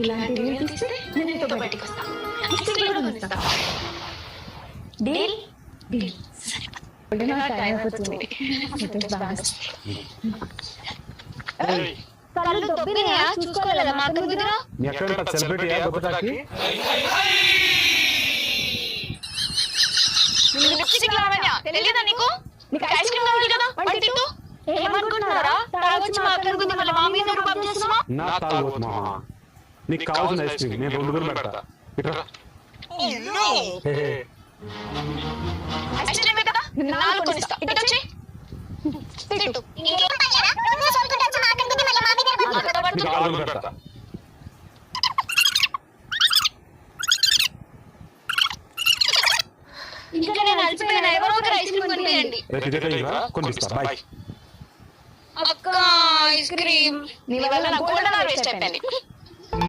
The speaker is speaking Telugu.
ఇలాంటి రీల్ తీస్తే నేను నీతో బయటికి వస్తా. ఐస్ క్రీమ్ కూడా కొనిస్తా. డీల్? డీల్. సరే టైం అయిపోతుంది. కళ్ళు దొబ్బినాయా చూసుకోలేదా? మా అక్క కుదిరా నీ అక్కడ సెలబ్రిటీయా గొప్పటాకి? లిప్స్టిక్ లావణ్య తెలీదా నీకు? నీకు ఐస్ క్రీమ్ కావాలి కదా వంటి తిట్టు. ఏమనుకుంటున్నారా? తాగొచ్చి మా అక్కని గుద్ది మళ్ళీ మా మీద రూపం చేస్తున్నా. నా తాగొద్దు మామ, నీకు కావాల్సిన ఐస్ క్రీమ్ నేను 2 వేలు పెడతా. ఇట్రా. ఐస్ క్రీమే కదా 4 కొనిస్తా. ఇటు వచ్చి తిట్టు. నీకు 6 వేలు పెడతా. ఇంకా నేను అలసిపోయినా. ఎవరో ఒకరు ఐస్ క్రీమ్ కొనియండి. కొనిపిస్తా. బాయ్. అక్క ఐస్ క్రీమ్ నీ వల్ల నా గోల్డెన్ అవర్ వేస్ట్ అయిపోయింది.